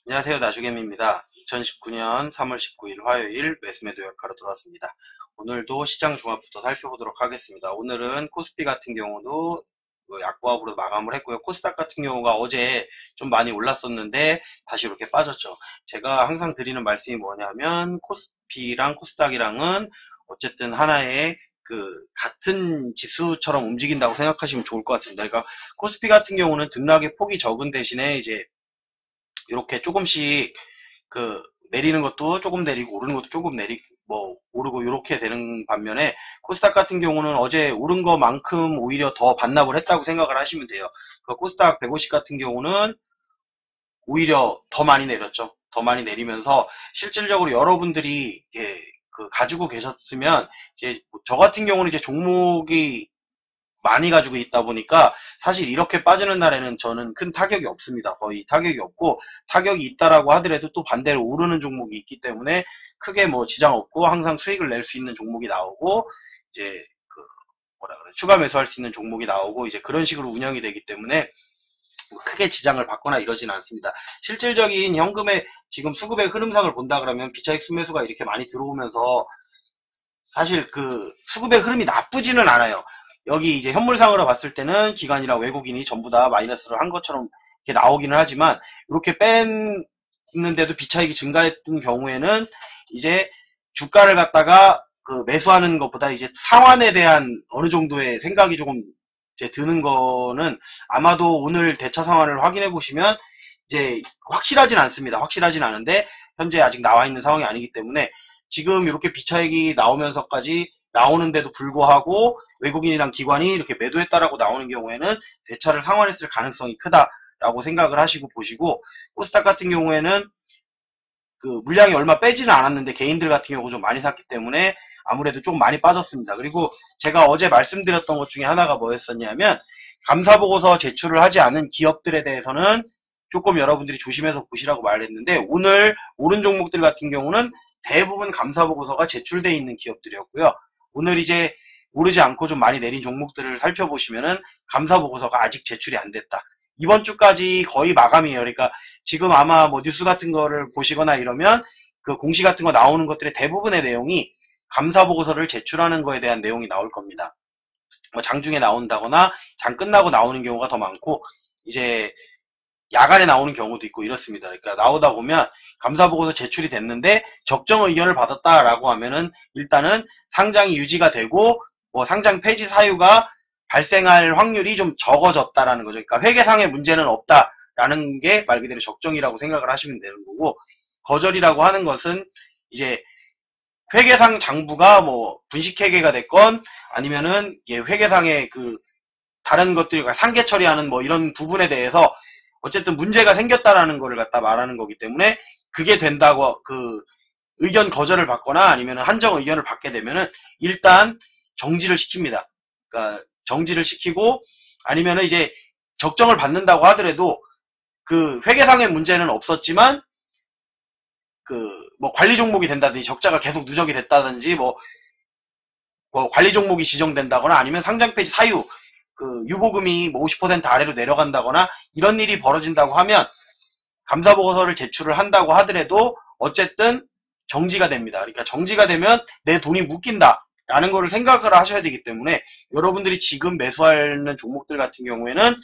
안녕하세요. 나주겜입니다. 2019년 3월 19일 화요일 매수매도 역할로 돌아왔습니다. 오늘도 시장 종합부터 살펴보도록 하겠습니다. 오늘은 코스피 같은 경우도 약보합으로 마감을 했고요. 코스닥 같은 경우가 어제 좀 많이 올랐었는데 다시 이렇게 빠졌죠. 제가 항상 드리는 말씀이 뭐냐면 코스피랑 코스닥이랑은 어쨌든 하나의 같은 지수처럼 움직인다고 생각하시면 좋을 것 같습니다. 그러니까 코스피 같은 경우는 등락의 폭이 적은 대신에 이제 이렇게 조금씩 내리는 것도 조금 내리고 오르는 것도 조금 내리고 뭐 오르고 이렇게 되는 반면에 코스닥 같은 경우는 어제 오른 것만큼 오히려 더 반납을 했다고 생각을 하시면 돼요. 코스닥 150 같은 경우는 오히려 더 많이 내렸죠. 더 많이 내리면서 실질적으로 여러분들이 가지고 계셨으면 이제 저 같은 경우는 이제 종목이 많이 가지고 있다 보니까 사실 이렇게 빠지는 날에는 저는 큰 타격이 없습니다. 거의 타격이 없고 타격이 있다라고 하더라도 또 반대로 오르는 종목이 있기 때문에 크게 뭐 지장 없고 항상 수익을 낼 수 있는 종목이 나오고 이제 추가 매수할 수 있는 종목이 나오고 이제 그런 식으로 운영이 되기 때문에 크게 지장을 받거나 이러진 않습니다. 실질적인 현금의 지금 수급의 흐름상을 본다 그러면 비차익 순매수가 이렇게 많이 들어오면서 사실 수급의 흐름이 나쁘지는 않아요. 여기 이제 현물상으로 봤을 때는 기관이랑 외국인이 전부 다 마이너스를 한 것처럼 이렇게 나오기는 하지만 이렇게 뺐는데도 비차익이 증가했던 경우에는 이제 주가를 갖다가 매수하는 것보다 이제 상환에 대한 어느 정도의 생각이 조금 이제 드는 거는 아마도 오늘 대차 상환을 확인해 보시면 이제 확실하진 않습니다. 확실하진 않은데 현재 아직 나와 있는 상황이 아니기 때문에 지금 이렇게 비차익이 나오면서까지 나오는데도 불구하고 외국인이랑 기관이 이렇게 매도했다라고 나오는 경우에는 대차를 상환했을 가능성이 크다라고 생각을 하시고 보시고 코스닥 같은 경우에는 물량이 얼마 빼지는 않았는데 개인들 같은 경우 좀 많이 샀기 때문에 아무래도 좀 많이 빠졌습니다. 그리고 제가 어제 말씀드렸던 것 중에 하나가 뭐였었냐면 감사보고서 제출을 하지 않은 기업들에 대해서는 조금 여러분들이 조심해서 보시라고 말했는데 오늘 오른 종목들 같은 경우는 대부분 감사보고서가 제출되어 있는 기업들이었고요. 오늘 이제 오르지 않고 좀 많이 내린 종목들을 살펴보시면은 감사보고서가 아직 제출이 안 됐다. 이번 주까지 거의 마감이에요. 그러니까 지금 아마 뭐 뉴스 같은 거를 보시거나 이러면 공시 같은 거 나오는 것들의 대부분의 내용이 감사보고서를 제출하는 거에 대한 내용이 나올 겁니다. 뭐 장중에 나온다거나 장 끝나고 나오는 경우가 더 많고 이제 야간에 나오는 경우도 있고 이렇습니다. 그러니까 나오다 보면 감사보고서 제출이 됐는데 적정 의견을 받았다라고 하면은 일단은 상장이 유지가 되고 뭐 상장 폐지 사유가 발생할 확률이 좀 적어졌다라는 거죠. 그러니까 회계상의 문제는 없다라는 게 말 그대로 적정이라고 생각을 하시면 되는 거고 거절이라고 하는 것은 이제 회계상 장부가 뭐 분식회계가 됐건 아니면은 회계상의 다른 것들과 상계 처리하는 뭐 이런 부분에 대해서 어쨌든 문제가 생겼다라는 거를 갖다 말하는 거기 때문에 그게 된다고 의견 거절을 받거나 아니면 한정 의견을 받게 되면은 일단 정지를 시킵니다. 그러니까 정지를 시키고 아니면은 이제 적정을 받는다고 하더라도 회계상의 문제는 없었지만 뭐 관리 종목이 된다든지 적자가 계속 누적이 됐다든지 뭐 관리 종목이 지정된다거나 아니면 상장 폐지 사유 유보금이 뭐 50% 아래로 내려간다거나 이런 일이 벌어진다고 하면 감사보고서를 제출을 한다고 하더라도 어쨌든 정지가 됩니다. 그러니까 정지가 되면 내 돈이 묶인다 라는 거를 생각을 하셔야 되기 때문에 여러분들이 지금 매수하는 종목들 같은 경우에는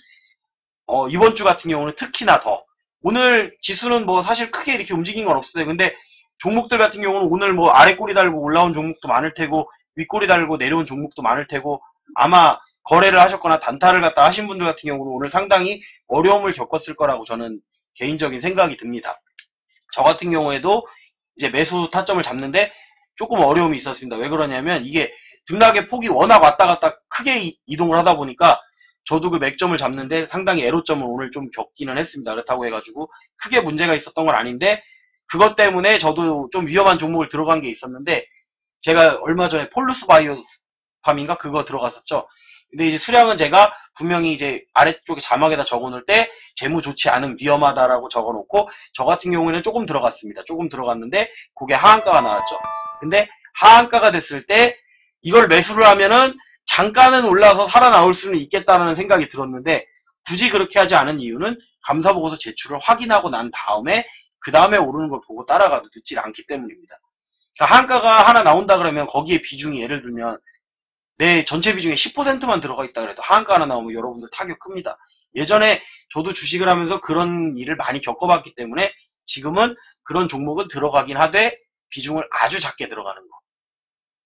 이번 주 같은 경우는 특히나 더 오늘 지수는 뭐 사실 크게 이렇게 움직인 건 없어요. 근데 종목들 같은 경우는 오늘 뭐 아래 꼬리 달고 올라온 종목도 많을 테고 윗꼬리 달고 내려온 종목도 많을 테고 아마 거래를 하셨거나 단타를 갖다 하신 분들 같은 경우는 오늘 상당히 어려움을 겪었을 거라고 저는 개인적인 생각이 듭니다. 저 같은 경우에도 이제 매수 타점을 잡는데 조금 어려움이 있었습니다. 왜 그러냐면 이게 등락의 폭이 워낙 왔다 갔다 크게 이동을 하다 보니까 저도 맥점을 잡는데 상당히 애로점을 오늘 좀 겪기는 했습니다. 그렇다고 해가지고 크게 문제가 있었던 건 아닌데 그것 때문에 저도 좀 위험한 종목을 들어간 게 있었는데 제가 얼마 전에 폴루스 바이오팜인가 그거 들어갔었죠. 근데 이제 수량은 제가 분명히 이제 아래쪽에 자막에다 적어놓을 때 재무 좋지 않음 위험하다라고 적어놓고 저 같은 경우에는 조금 들어갔습니다. 조금 들어갔는데 그게 하한가가 나왔죠. 근데 하한가가 됐을 때 이걸 매수를 하면은 잠깐은 올라서 살아나올 수는 있겠다는 생각이 들었는데 굳이 그렇게 하지 않은 이유는 감사보고서 제출을 확인하고 난 다음에 그 다음에 오르는 걸 보고 따라가도 늦지 않기 때문입니다. 그러니까 한가가 하나 나온다 그러면 거기에 비중이 예를 들면 내 전체 비중에 10%만 들어가 있다 그래도 하한가 하나 나오면 여러분들 타격 큽니다. 예전에 저도 주식을 하면서 그런 일을 많이 겪어봤기 때문에 지금은 그런 종목은 들어가긴 하되 비중을 아주 작게 들어가는 거.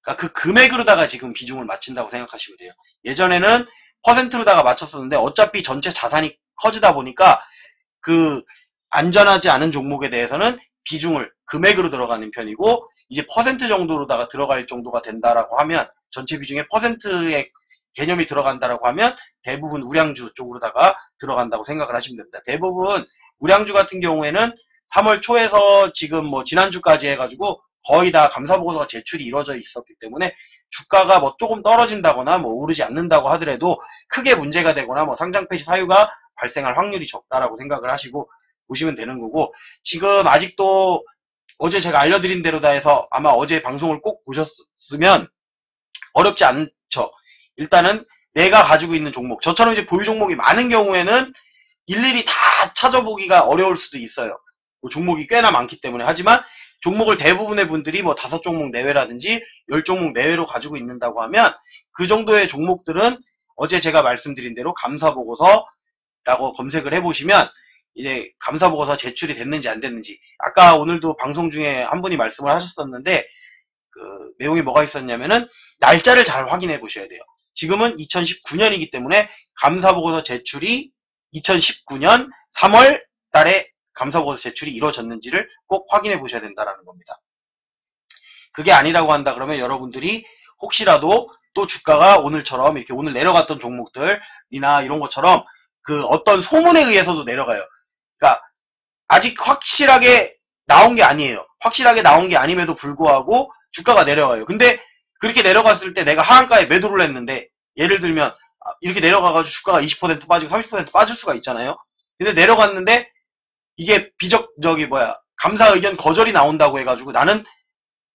그러니까 그 금액으로다가 지금 비중을 맞춘다고 생각하시면 돼요. 예전에는 퍼센트로다가 맞췄었는데 어차피 전체 자산이 커지다 보니까 그 안전하지 않은 종목에 대해서는 비중을 금액으로 들어가는 편이고 이제 퍼센트 정도로다가 들어갈 정도가 된다라고 하면 전체 비중에 퍼센트의 개념이 들어간다라고 하면 대부분 우량주 쪽으로다가 들어간다고 생각을 하시면 됩니다. 대부분 우량주 같은 경우에는 3월 초에서 지금 뭐 지난주까지 해가지고 거의 다 감사보고서가 제출이 이루어져 있었기 때문에 주가가 뭐 조금 떨어진다거나 뭐 오르지 않는다고 하더라도 크게 문제가 되거나 뭐 상장 폐지 사유가 발생할 확률이 적다라고 생각을 하시고 보시면 되는 거고 지금 아직도 어제 제가 알려드린 대로다 해서 아마 어제 방송을 꼭 보셨으면 어렵지 않죠. 일단은 내가 가지고 있는 종목 저처럼 이제 보유 종목이 많은 경우에는 일일이 다 찾아보기가 어려울 수도 있어요. 뭐 종목이 꽤나 많기 때문에 하지만 종목을 대부분의 분들이 뭐 5종목 내외라든지 10종목 내외로 가지고 있는다고 하면 그 정도의 종목들은 어제 제가 말씀드린 대로 감사보고서라고 검색을 해보시면 이제 감사보고서 제출이 됐는지 안 됐는지 아까 오늘도 방송 중에 한 분이 말씀을 하셨었는데 그 내용이 뭐가 있었냐면은 날짜를 잘 확인해 보셔야 돼요. 지금은 2019년이기 때문에 감사보고서 제출이 2019년 3월 달에 감사보고서 제출이 이루어졌는지를 꼭 확인해 보셔야 된다는 겁니다. 그게 아니라고 한다 그러면 여러분들이 혹시라도 또 주가가 오늘처럼 이렇게 오늘 내려갔던 종목들이나 이런 것처럼 그 어떤 소문에 의해서도 내려가요. 그러니까 아직 확실하게 나온 게 아니에요. 확실하게 나온 게 아님에도 불구하고 주가가 내려가요. 근데 그렇게 내려갔을 때 내가 하한가에 매도를 했는데 예를 들면 이렇게 내려가가지고 주가가 20% 빠지고 30% 빠질 수가 있잖아요. 근데 내려갔는데 이게 감사 의견 거절이 나온다고 해가지고 나는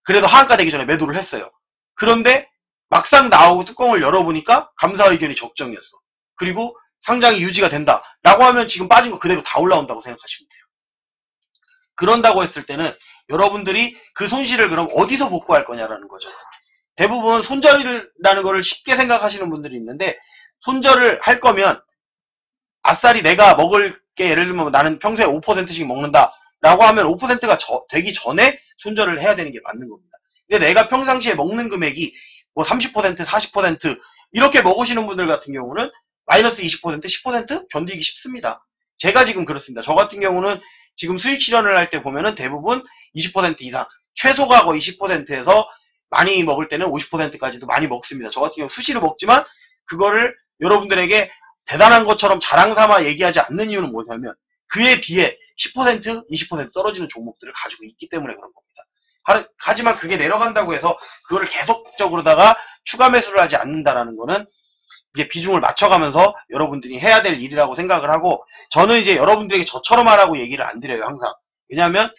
그래도 하한가 되기 전에 매도를 했어요. 그런데 막상 나오고 뚜껑을 열어보니까 감사 의견이 적정이었어. 그리고 상장이 유지가 된다 라고 하면 지금 빠진 거 그대로 다 올라온다고 생각하시면 돼요. 그런다고 했을 때는 여러분들이 그 손실을 그럼 어디서 복구할 거냐라는 거죠. 대부분 손절이라는 거를 쉽게 생각하시는 분들이 있는데 손절을 할 거면 아싸리 내가 먹을 게 예를 들면 나는 평소에 5%씩 먹는다 라고 하면 5%가 되기 전에 손절을 해야 되는 게 맞는 겁니다. 근데 내가 평상시에 먹는 금액이 뭐 30%, 40% 이렇게 먹으시는 분들 같은 경우는 마이너스 20%, 10% 견디기 쉽습니다. 제가 지금 그렇습니다. 저 같은 경우는 지금 수익 실현을 할 때 보면은 대부분 20% 이상, 최소가 거의 10%에서 많이 먹을 때는 50%까지도 많이 먹습니다. 저 같은 경우 수시로 먹지만 그거를 여러분들에게 대단한 것처럼 자랑 삼아 얘기하지 않는 이유는 뭐냐면 그에 비해 10%, 20% 떨어지는 종목들을 가지고 있기 때문에 그런 겁니다. 하지만 그게 내려간다고 해서 그거를 계속적으로다가 추가 매수를 하지 않는다라는 거는 이제 비중을 맞춰가면서 여러분들이 해야 될 일이라고 생각을 하고 저는 이제 여러분들에게 저처럼 하라고 얘기를 안 드려요 항상. 왜냐하면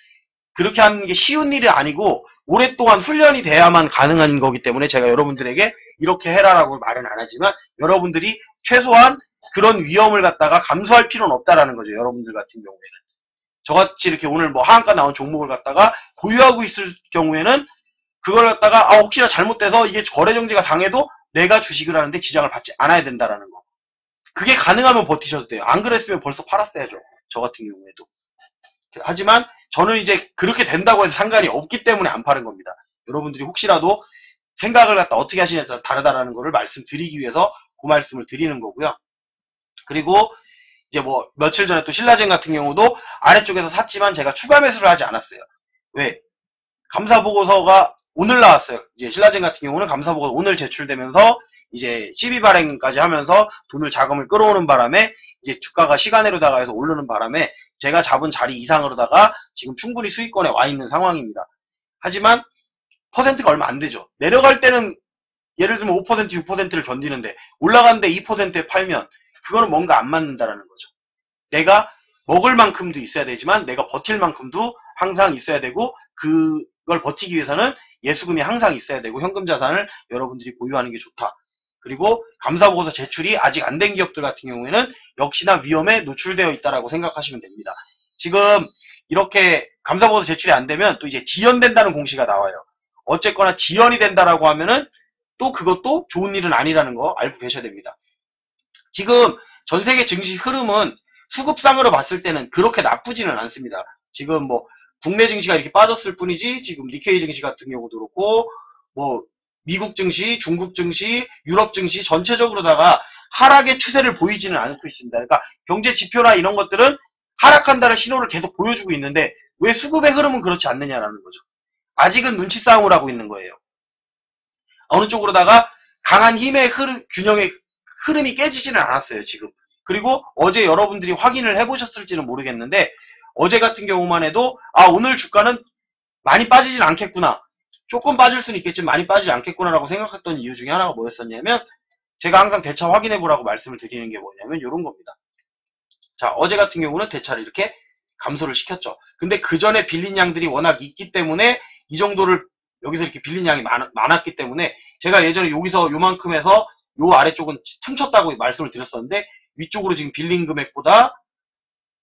그렇게 하는 게 쉬운 일이 아니고 오랫동안 훈련이 돼야만 가능한 거기 때문에 제가 여러분들에게 이렇게 해라라고 말은 안 하지만 여러분들이 최소한 그런 위험을 갖다가 감수할 필요는 없다라는 거죠. 여러분들 같은 경우에는. 저같이 이렇게 오늘 뭐 하한가 나온 종목을 갖다가 보유하고 있을 경우에는 그걸 갖다가 혹시나 잘못돼서 이게 거래 정지가 당해도 내가 주식을 하는데 지장을 받지 않아야 된다라는 거. 그게 가능하면 버티셔도 돼요. 안 그랬으면 벌써 팔았어야죠. 저 같은 경우에도. 하지만 저는 이제 그렇게 된다고 해서 상관이 없기 때문에 안 파는 겁니다. 여러분들이 혹시라도 생각을 갖다 어떻게 하시냐에 따라 다르다라는 거를 말씀드리기 위해서 그 말씀을 드리는 거고요. 그리고 이제 뭐 며칠 전에 또 신라젠 같은 경우도 아래쪽에서 샀지만 제가 추가 매수를 하지 않았어요. 왜? 감사보고서가 오늘 나왔어요. 이제 신라젠 같은 경우는 감사보고서 오늘 제출되면서 이제 시비 발행까지 하면서 자금을 끌어오는 바람에 이제 주가가 시간으로다가 해서 오르는 바람에 제가 잡은 자리 이상으로다가 지금 충분히 수익권에 와 있는 상황입니다. 하지만 퍼센트가 얼마 안 되죠. 내려갈 때는 예를 들면 5%, 6%를 견디는데 올라가는데 2%에 팔면 그거는 뭔가 안 맞는다라는 거죠. 내가 먹을 만큼도 있어야 되지만 내가 버틸 만큼도 항상 있어야 되고 그걸 버티기 위해서는 예수금이 항상 있어야 되고 현금 자산을 여러분들이 보유하는 게 좋다. 그리고 감사보고서 제출이 아직 안 된 기업들 같은 경우에는 역시나 위험에 노출되어 있다라고 생각하시면 됩니다. 지금 이렇게 감사보고서 제출이 안 되면 또 이제 지연된다는 공시가 나와요. 어쨌거나 지연이 된다라고 하면은 또 그것도 좋은 일은 아니라는 거 알고 계셔야 됩니다. 지금 전 세계 증시 흐름은 수급상으로 봤을 때는 그렇게 나쁘지는 않습니다. 지금 뭐 국내 증시가 이렇게 빠졌을 뿐이지 지금 니케이 증시 같은 경우도 그렇고 뭐 미국 증시, 중국 증시, 유럽 증시 전체적으로다가 하락의 추세를 보이지는 않고 있습니다. 그러니까 경제 지표나 이런 것들은 하락한다는 신호를 계속 보여주고 있는데 왜 수급의 흐름은 그렇지 않느냐라는 거죠. 아직은 눈치 싸움을 하고 있는 거예요. 어느 쪽으로다가 강한 힘의 균형의 흐름이 깨지지는 않았어요, 지금. 그리고 어제 여러분들이 확인을 해보셨을지는 모르겠는데 어제 같은 경우만 해도 오늘 주가는 많이 빠지진 않겠구나. 조금 빠질 수는 있겠지만 많이 빠지지 않겠구나라고 생각했던 이유 중에 하나가 뭐였었냐면 제가 항상 대차 확인해보라고 말씀을 드리는 게 뭐냐면 이런 겁니다. 자, 어제 같은 경우는 대차를 이렇게 감소를 시켰죠. 근데 그 전에 빌린 양들이 워낙 있기 때문에 이 정도를 여기서 이렇게 빌린 양이 많았기 때문에 제가 예전에 여기서 요만큼 해서 요 아래쪽은 퉁쳤다고 말씀을 드렸었는데 위쪽으로 지금 빌린 금액보다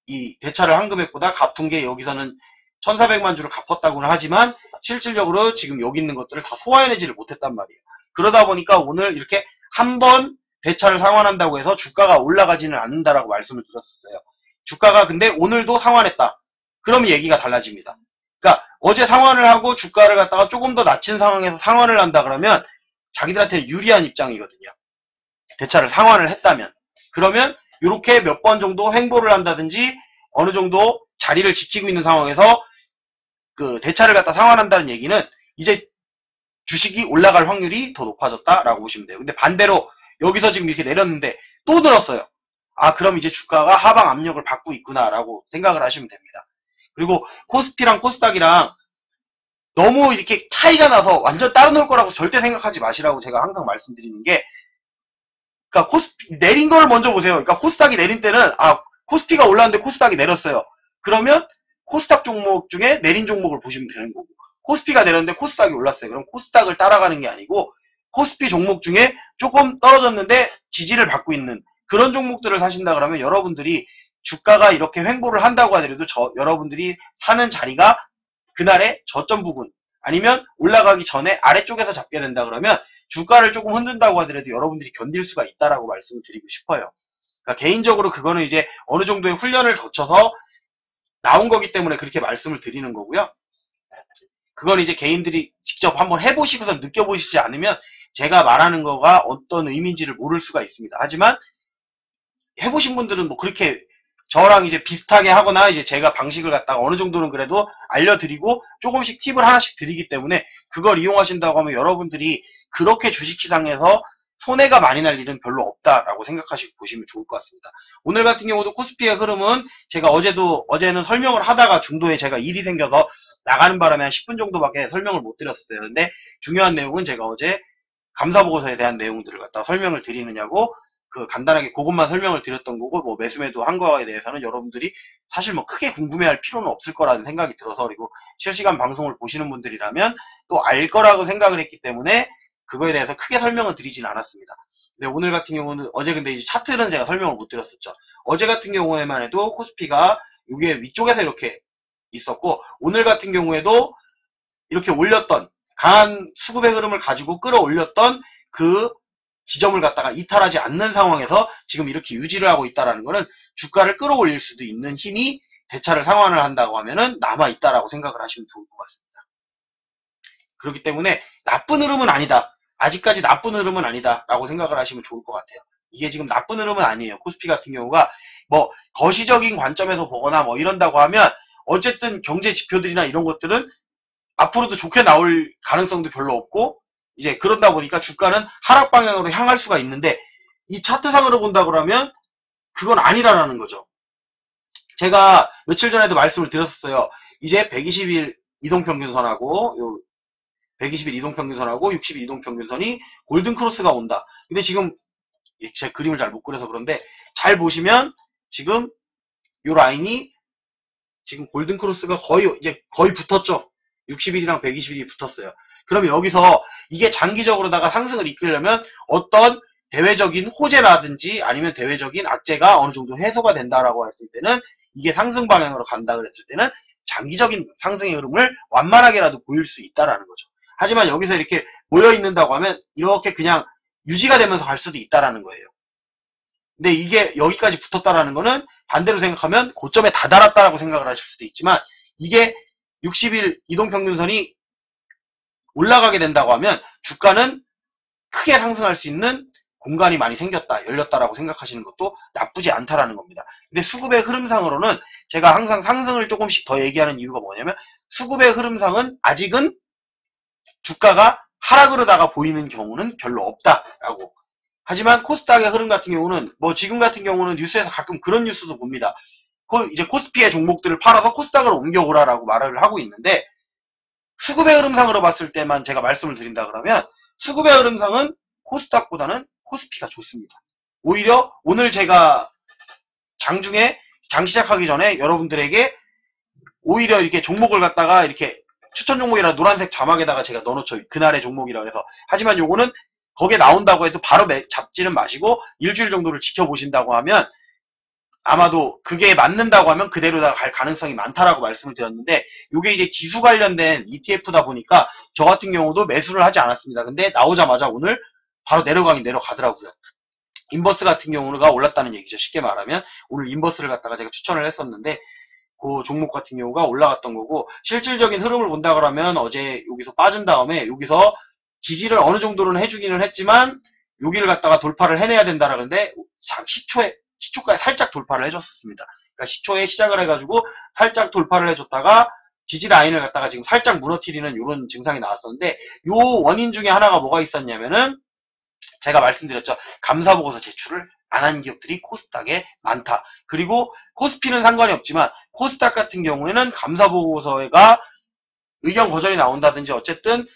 이 대차를 한 금액보다 갚은 게 여기서는 1400만 주를 갚았다고는 하지만 실질적으로 지금 여기 있는 것들을 다 소화해내지를 못했단 말이에요. 그러다 보니까 오늘 이렇게 한 번 대차를 상환한다고 해서 주가가 올라가지는 않는다라고 말씀을 드렸었어요. 주가가 근데 오늘도 상환했다. 그러면 얘기가 달라집니다. 그러니까 어제 상환을 하고 주가를 갖다가 조금 더 낮춘 상황에서 상환을 한다 그러면 자기들한테는 유리한 입장이거든요. 대차를 상환을 했다면. 그러면 이렇게 몇 번 정도 횡보를 한다든지 어느 정도 자리를 지키고 있는 상황에서 그 대차를 갖다 상환한다는 얘기는 이제 주식이 올라갈 확률이 더 높아졌다라고 보시면 돼요. 근데 반대로 여기서 지금 이렇게 내렸는데 또 늘었어요. 그럼 이제 주가가 하방 압력을 받고 있구나라고 생각을 하시면 됩니다. 그리고 코스피랑 코스닥이랑 너무 이렇게 차이가 나서 완전 따로 놀 거라고 절대 생각하지 마시라고 제가 항상 말씀드리는 게 그러니까 코스피 내린 거를 먼저 보세요. 그러니까 코스닥이 내린 때는 코스피가 올랐는데 코스닥이 내렸어요. 그러면 코스닥 종목 중에 내린 종목을 보시면 되는 거고 코스피가 내렸는데 코스닥이 올랐어요. 그럼 코스닥을 따라가는 게 아니고 코스피 종목 중에 조금 떨어졌는데 지지를 받고 있는 그런 종목들을 사신다 그러면 여러분들이 주가가 이렇게 횡보를 한다고 하더라도 여러분들이 사는 자리가 그날의 저점 부근 아니면 올라가기 전에 아래쪽에서 잡게 된다 그러면 주가를 조금 흔든다고 하더라도 여러분들이 견딜 수가 있다라고 말씀을 드리고 싶어요. 그러니까 개인적으로 그거는 이제 어느 정도의 훈련을 거쳐서 나온 거기 때문에 그렇게 말씀을 드리는 거고요. 그건 이제 개인들이 직접 한번 해보시고서 느껴보시지 않으면 제가 말하는 거가 어떤 의미인지를 모를 수가 있습니다. 하지만 해보신 분들은 뭐 그렇게 저랑 이제 비슷하게 하거나 이제 제가 방식을 갖다가 어느 정도는 그래도 알려드리고 조금씩 팁을 하나씩 드리기 때문에 그걸 이용하신다고 하면 여러분들이 그렇게 주식시장에서 손해가 많이 날 일은 별로 없다라고 생각하시고 보시면 좋을 것 같습니다. 오늘 같은 경우도 코스피의 흐름은 제가 어제는 설명을 하다가 중도에 제가 일이 생겨서 나가는 바람에 한 10분 정도밖에 설명을 못 드렸어요. 근데 중요한 내용은 제가 어제 감사보고서에 대한 내용들을 갖다가 설명을 드리느냐고 간단하게 그것만 설명을 드렸던 거고 뭐 매수매도 한 거에 대해서는 여러분들이 사실 뭐 크게 궁금해할 필요는 없을 거라는 생각이 들어서 그리고 실시간 방송을 보시는 분들이라면 또 알 거라고 생각을 했기 때문에 그거에 대해서 크게 설명을 드리진 않았습니다. 근데 오늘 같은 경우는 어제 근데 이제 차트는 제가 설명을 못 드렸었죠. 어제 같은 경우에만 해도 코스피가 이게 위쪽에서 이렇게 있었고 오늘 같은 경우에도 이렇게 올렸던 강한 수급의 흐름을 가지고 끌어올렸던 그 지점을 갖다가 이탈하지 않는 상황에서 지금 이렇게 유지를 하고 있다는 거는 주가를 끌어올릴 수도 있는 힘이 대차를 상환을 한다고 하면은 남아있다라고 생각을 하시면 좋을 것 같습니다. 그렇기 때문에 나쁜 흐름은 아니다. 아직까지 나쁜 흐름은 아니다. 라고 생각을 하시면 좋을 것 같아요. 이게 지금 나쁜 흐름은 아니에요. 코스피 같은 경우가 뭐 거시적인 관점에서 보거나 뭐 이런다고 하면 어쨌든 경제 지표들이나 이런 것들은 앞으로도 좋게 나올 가능성도 별로 없고 이제 그러다 보니까 주가는 하락 방향으로 향할 수가 있는데 이 차트상으로 본다 그러면 그건 아니라는 거죠. 제가 며칠 전에도 말씀을 드렸었어요. 이제 120일 이동평균선하고 120일 이동평균선하고 60일 이동평균선이 골든크로스가 온다. 근데 지금 제가 그림을 잘 못 그려서 그런데 잘 보시면 지금 이 라인이 지금 골든크로스가 거의 붙었죠. 60일이랑 120일이 붙었어요. 그러면 여기서 이게 장기적으로다가 상승을 이끌려면 어떤 대외적인 호재라든지 아니면 대외적인 악재가 어느 정도 해소가 된다라고 했을 때는 이게 상승 방향으로 간다 그랬을 때는 장기적인 상승의 흐름을 완만하게라도 보일 수 있다라는 거죠. 하지만 여기서 이렇게 모여 있는다고 하면 이렇게 그냥 유지가 되면서 갈 수도 있다라는 거예요. 근데 이게 여기까지 붙었다라는 거는 반대로 생각하면 고점에 다다랐다라고 생각을 하실 수도 있지만 이게 60일 이동평균선이 올라가게 된다고 하면 주가는 크게 상승할 수 있는 공간이 많이 생겼다, 열렸다라고 생각하시는 것도 나쁘지 않다라는 겁니다. 근데 수급의 흐름상으로는 제가 항상 상승을 조금씩 더 얘기하는 이유가 뭐냐면 수급의 흐름상은 아직은 주가가 하락을 하다가 보이는 경우는 별로 없다라고. 하지만 코스닥의 흐름 같은 경우는 뭐 지금 같은 경우는 뉴스에서 가끔 그런 뉴스도 봅니다. 이제 코스피의 종목들을 팔아서 코스닥으로 옮겨오라라고 말을 하고 있는데 수급의 흐름상으로 봤을 때만 제가 말씀을 드린다 그러면 수급의 흐름상은 코스닥보다는 코스피가 좋습니다. 오히려 오늘 제가 장중에 장 시작하기 전에 여러분들에게 오히려 이렇게 종목을 갖다가 이렇게 추천 종목이라 노란색 자막에다가 제가 넣어놓죠. 그날의 종목이라고 해서. 하지만 요거는 거기에 나온다고 해도 바로 잡지는 마시고 일주일 정도를 지켜보신다고 하면 아마도 그게 맞는다고 하면 그대로다가 갈 가능성이 많다라고 말씀을 드렸는데 요게 이제 지수 관련된 ETF다 보니까 저 같은 경우도 매수를 하지 않았습니다. 근데 나오자마자 오늘 바로 내려가긴 내려가더라고요. 인버스 같은 경우가 올랐다는 얘기죠. 쉽게 말하면 오늘 인버스를 갖다가 제가 추천을 했었는데 그 종목 같은 경우가 올라갔던 거고 실질적인 흐름을 본다 그러면 어제 여기서 빠진 다음에 여기서 지지를 어느 정도는 해주기는 했지만 여기를 갖다가 돌파를 해내야 된다라는데 시초가에 살짝 돌파를 해줬습니다. 그러니까 시초에 시작을 해가지고 살짝 돌파를 해줬다가 지지 라인을 갖다가 지금 살짝 무너뜨리는 이런 증상이 나왔었는데 요 원인 중에 하나가 뭐가 있었냐면은 제가 말씀드렸죠. 감사보고서 제출을 안 한 기업들이 코스닥에 많다. 그리고 코스피는 상관이 없지만 코스닥 같은 경우에는 감사보고서가 의견 거절이 나온다든지 어쨌든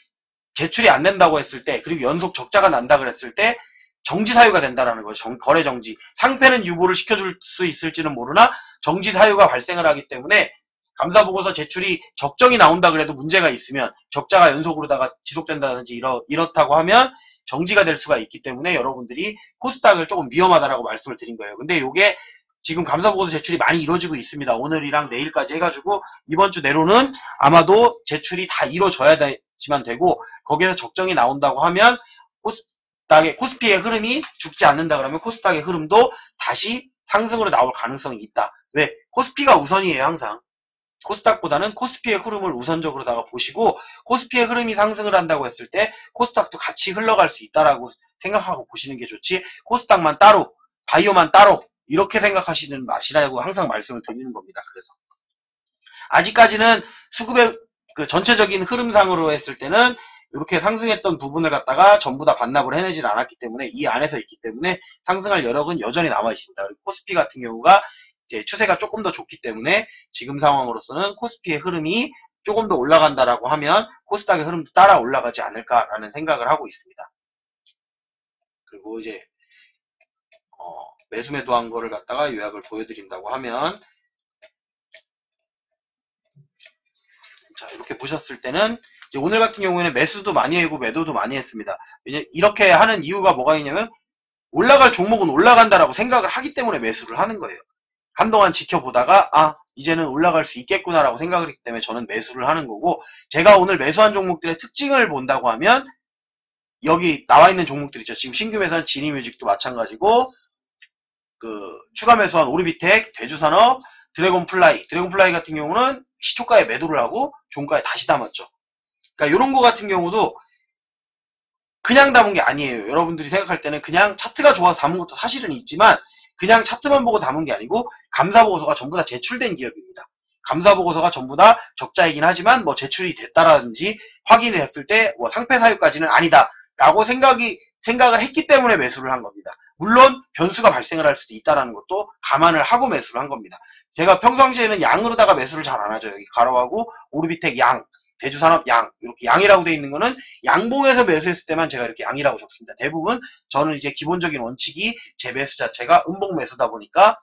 제출이 안 된다고 했을 때 그리고 연속 적자가 난다 그랬을 때 정지 사유가 된다라는 거죠. 거래 정지. 상패는 유보를 시켜줄 수 있을지는 모르나 정지 사유가 발생을 하기 때문에 감사보고서 제출이 적정이 나온다 그래도 문제가 있으면 적자가 연속으로다가 지속된다든지 이렇다고 하면 정지가 될 수가 있기 때문에 여러분들이 코스닥을 조금 위험하다라고 말씀을 드린 거예요. 근데 요게 지금 감사보고서 제출이 많이 이루어지고 있습니다. 오늘이랑 내일까지 해가지고 이번 주 내로는 아마도 제출이 다 이루어져야지만 되고 거기에서 적정이 나온다고 하면 코스피의 흐름이 죽지 않는다 그러면 코스닥의 흐름도 다시 상승으로 나올 가능성이 있다. 왜? 코스피가 우선이에요. 항상. 코스닥보다는 코스피의 흐름을 우선적으로다가 보시고 코스피의 흐름이 상승을 한다고 했을 때 코스닥도 같이 흘러갈 수 있다라고 생각하고 보시는 게 좋지 코스닥만 따로 바이오만 따로 이렇게 생각하시는 맛이라고 항상 말씀을 드리는 겁니다. 그래서 아직까지는 수급의 그 전체적인 흐름상으로 했을 때는 이렇게 상승했던 부분을 갖다가 전부 다 반납을 해내질 않았기 때문에 이 안에서 있기 때문에 상승할 여력은 여전히 남아 있습니다. 그리고 코스피 같은 경우가 이제 추세가 조금 더 좋기 때문에 지금 상황으로서는 코스피의 흐름이 조금 더 올라간다라고 하면 코스닥의 흐름도 따라 올라가지 않을까라는 생각을 하고 있습니다. 그리고 이제 매수 매도한 거를 갖다가 요약을 보여드린다고 하면 자 이렇게 보셨을 때는 이제 오늘 같은 경우에는 매수도 많이 하고 매도도 많이 했습니다. 이렇게 하는 이유가 뭐가 있냐면 올라갈 종목은 올라간다라고 생각을 하기 때문에 매수를 하는 거예요. 한동안 지켜보다가 이제는 올라갈 수 있겠구나라고 생각을 했기 때문에 저는 매수를 하는 거고 제가 오늘 매수한 종목들의 특징을 본다고 하면 여기 나와 있는 종목들 있죠. 지금 신규 매수한 지니뮤직도 마찬가지고 추가 매수한 오르비텍, 대주산업, 드래곤플라이 같은 경우는 시초가에 매도를 하고 종가에 다시 담았죠. 그러니까 이런 거 같은 경우도 그냥 담은 게 아니에요. 여러분들이 생각할 때는 그냥 차트가 좋아서 담은 것도 사실은 있지만 그냥 차트만 보고 담은 게 아니고 감사보고서가 전부 다 제출된 기업입니다. 감사보고서가 전부 다 적자이긴 하지만 뭐 제출이 됐다라든지 확인이 됐을 때 뭐 상패 사유까지는 아니다 라고 생각을 했기 때문에 매수를 한 겁니다. 물론 변수가 발생을 할 수도 있다는 것도 감안을 하고 매수를 한 겁니다. 제가 평상시에는 양으로다가 매수를 잘 안 하죠. 여기 가로하고 오르비텍 양, 대주산업 양 이렇게 양이라고 되어 있는 거는 양봉에서 매수했을 때만 제가 이렇게 양이라고 적습니다. 대부분 저는 이제 기본적인 원칙이 제 매수 자체가 음봉 매수다 보니까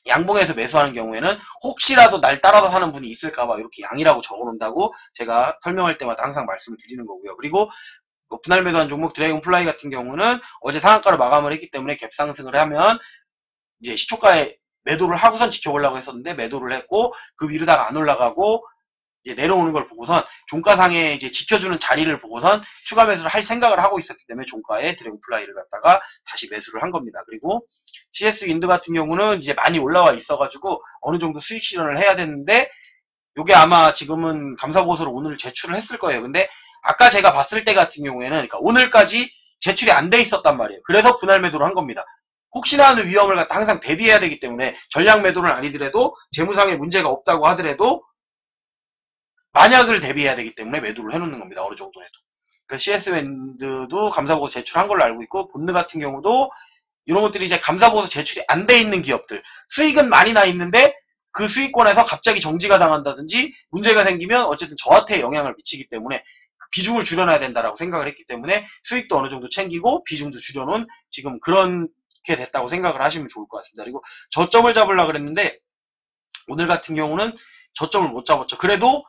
양봉에서 매수하는 경우에는 혹시라도 날 따라서 사는 분이 있을까봐 이렇게 양이라고 적어놓는다고 제가 설명할 때마다 항상 말씀을 드리는 거고요. 그리고 분할 매도한 종목 드래곤플라이 같은 경우는 어제 상한가로 마감을 했기 때문에 갭상승을 하면 이제 시초가에 매도를 하고선 지켜보려고 했었는데 매도를 했고 그 위로다가 안 올라가고 이제 내려오는 걸 보고선 종가상에 이제 지켜주는 자리를 보고선 추가 매수를 할 생각을 하고 있었기 때문에 종가에 드래곤플라이를 갖다가 다시 매수를 한 겁니다. 그리고 CS 윈드 같은 경우는 이제 많이 올라와 있어가지고 어느 정도 수익 실현을 해야 되는데 요게 아마 지금은 감사보고서를 오늘 제출을 했을 거예요. 근데 아까 제가 봤을 때 같은 경우에는 그러니까 오늘까지 제출이 안 돼 있었단 말이에요. 그래서 분할 매도를 한 겁니다. 혹시나 하는 위험을 갖다 항상 대비해야 되기 때문에 전략 매도는 아니더라도 재무상에 문제가 없다고 하더라도 만약을 대비해야 되기 때문에 매도를 해놓는 겁니다. 어느 정도에도. 그러니까 CS 밴드도 감사보고서 제출한 걸로 알고 있고 본드 같은 경우도 이런 것들이 이제 감사보고서 제출이 안 돼 있는 기업들 수익은 많이 나 있는데 그 수익권에서 갑자기 정지가 당한다든지 문제가 생기면 어쨌든 저한테 영향을 미치기 때문에 비중을 줄여놔야 된다라고 생각을 했기 때문에 수익도 어느 정도 챙기고 비중도 줄여놓은 지금 그렇게 됐다고 생각을 하시면 좋을 것 같습니다. 그리고 저점을 잡으려고 그랬는데 오늘 같은 경우는 저점을 못 잡았죠. 그래도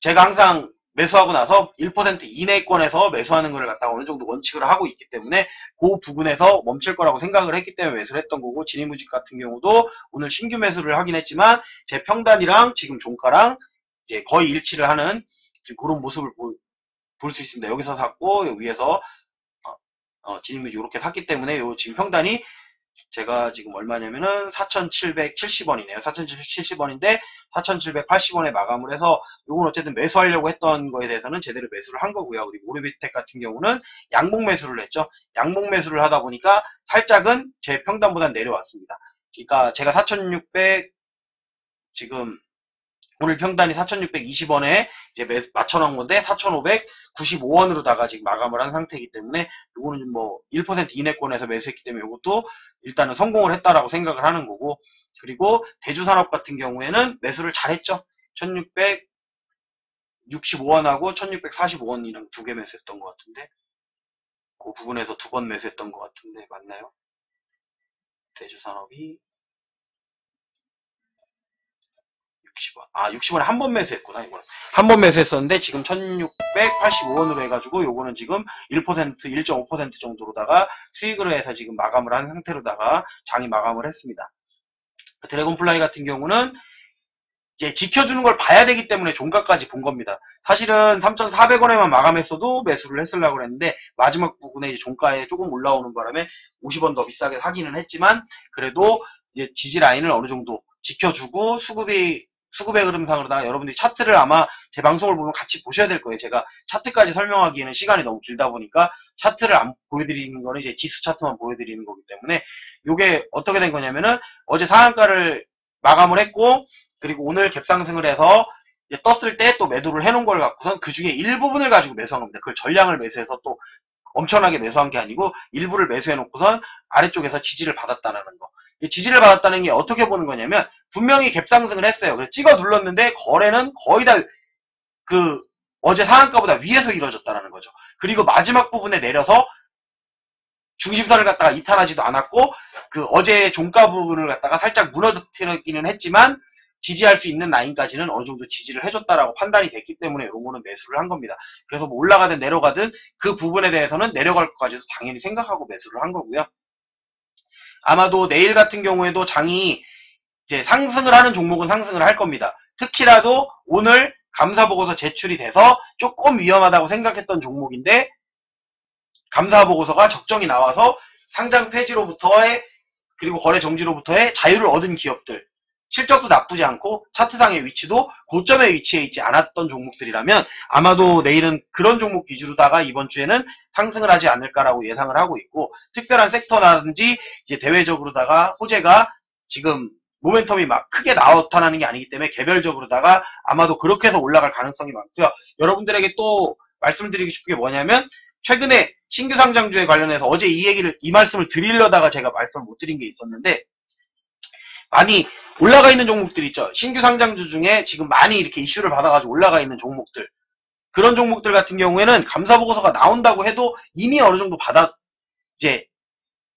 제가 항상 매수하고 나서 1% 이내권에서 매수하는 걸 갖다가 어느 정도 원칙을 하고 있기 때문에 그 부분에서 멈출 거라고 생각을 했기 때문에 매수를 했던 거고 진입무직 같은 경우도 오늘 신규 매수를 하긴 했지만 제 평단이랑 지금 종가랑 이제 거의 일치를 하는 지금 그런 모습을 볼 수 있습니다. 여기서 샀고 여기 위에서 진입무직 이렇게 샀기 때문에 요 지금 평단이 제가 지금 얼마냐면은 4,770원이네요. 4,770원인데 4,780원에 마감을 해서 요건 어쨌든 매수하려고 했던 거에 대해서는 제대로 매수를 한 거고요. 그리고 오리비텍 같은 경우는 양봉 매수를 했죠. 양봉 매수를 하다 보니까 살짝은 제 평단보다 내려왔습니다. 그러니까 제가 4,600 지금 오늘 평단이 4,620원에 이제 맞춰놓은 건데 4,595원으로다가 지금 마감을 한 상태이기 때문에 요거는 뭐 1% 이내권에서 매수했기 때문에 요것도 일단은 성공을 했다라고 생각을 하는 거고 그리고 대주산업 같은 경우에는 매수를 잘했죠. 1,665원하고 1,645원이랑 두 개 매수했던 것 같은데 그 부분에서 두 번 매수했던 것 같은데 맞나요? 대주산업이 60원. 60원에 한 번 매수했구나, 이거는. 한 번 매수했었는데, 지금 1685원으로 해가지고, 요거는 지금 1%, 1.5% 정도로다가 수익으로 해서 지금 마감을 한 상태로다가 장이 마감을 했습니다. 드래곤플라이 같은 경우는 이제 지켜주는 걸 봐야 되기 때문에 종가까지 본 겁니다. 사실은 3,400원에만 마감했어도 매수를 했으려고 했는데, 마지막 부분에 이제 종가에 조금 올라오는 바람에 50원 더 비싸게 사기는 했지만, 그래도 이제 지지 라인을 어느 정도 지켜주고 수급의 흐름상으로다 여러분들이 차트를 아마 제 방송을 보면 같이 보셔야 될 거예요. 제가 차트까지 설명하기에는 시간이 너무 길다 보니까 차트를 안 보여드리는 거는 이제 지수 차트만 보여드리는 거기 때문에 이게 어떻게 된 거냐면은 어제 상한가를 마감을 했고 그리고 오늘 갭상승을 해서 이제 떴을 때 또 매도를 해놓은 걸 갖고선 그 중에 일부분을 가지고 매수한 겁니다. 그걸 전량을 매수해서 또 엄청나게 매수한 게 아니고 일부를 매수해 놓고선 아래쪽에서 지지를 받았다는 거. 지지를 받았다는 게 어떻게 보는 거냐면 분명히 갭상승을 했어요. 그래서 찍어 눌렀는데 거래는 거의 다 그 어제 상한가보다 위에서 이루어졌다는 거죠. 그리고 마지막 부분에 내려서 중심선을 갖다가 이탈하지도 않았고 그 어제 종가 부분을 갖다가 살짝 무너뜨리기는 했지만 지지할 수 있는 라인까지는 어느 정도 지지를 해줬다라고 판단이 됐기 때문에 이런 거는 매수를 한 겁니다. 그래서 뭐 올라가든 내려가든 그 부분에 대해서는 내려갈 것까지도 당연히 생각하고 매수를 한 거고요. 아마도 내일 같은 경우에도 장이 이제 상승을 하는 종목은 상승을 할 겁니다. 특히라도 오늘 감사보고서 제출이 돼서 조금 위험하다고 생각했던 종목인데 감사보고서가 적정이 나와서 상장 폐지로부터의 그리고 거래 정지로부터의 자유를 얻은 기업들 실적도 나쁘지 않고 차트상의 위치도 고점에 위치해 있지 않았던 종목들이라면 아마도 내일은 그런 종목 위주로다가 이번 주에는 상승을 하지 않을까라고 예상을 하고 있고 특별한 섹터라든지 이제 대외적으로다가 호재가 지금 모멘텀이 막 크게 나타나는 게 아니기 때문에 개별적으로다가 아마도 그렇게 해서 올라갈 가능성이 많고요. 여러분들에게 또 말씀드리고 싶은 게 뭐냐면 최근에 신규 상장주에 관련해서 어제 이 말씀을 드리려다가 제가 말씀을 못 드린 게 있었는데 많이 올라가 있는 종목들 있죠. 신규 상장주 중에 지금 많이 이렇게 이슈를 받아가지고 올라가 있는 종목들. 그런 종목들 같은 경우에는 감사보고서가 나온다고 해도 이미 어느 정도 이제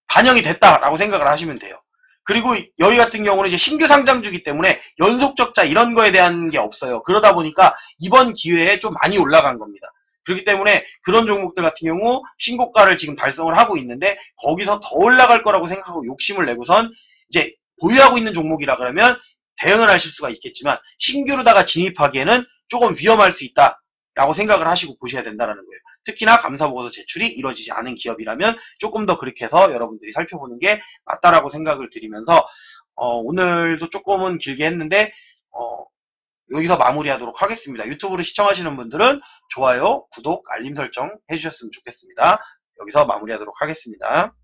반영이 됐다라고 생각을 하시면 돼요. 그리고 여기 같은 경우는 이제 신규 상장주기 때문에 연속 적자 이런 거에 대한 게 없어요. 그러다 보니까 이번 기회에 좀 많이 올라간 겁니다. 그렇기 때문에 그런 종목들 같은 경우 신고가를 지금 달성을 하고 있는데 거기서 더 올라갈 거라고 생각하고 욕심을 내고선 이제 보유하고 있는 종목이라 그러면 대응을 하실 수가 있겠지만 신규로다가 진입하기에는 조금 위험할 수 있다 라고 생각을 하시고 보셔야 된다는 거예요. 특히나 감사보고서 제출이 이루어지지 않은 기업이라면 조금 더 그렇게 해서 여러분들이 살펴보는 게 맞다라고 생각을 드리면서 오늘도 조금은 길게 했는데 여기서 마무리하도록 하겠습니다. 유튜브로 시청하시는 분들은 좋아요, 구독, 알림 설정 해주셨으면 좋겠습니다. 여기서 마무리하도록 하겠습니다.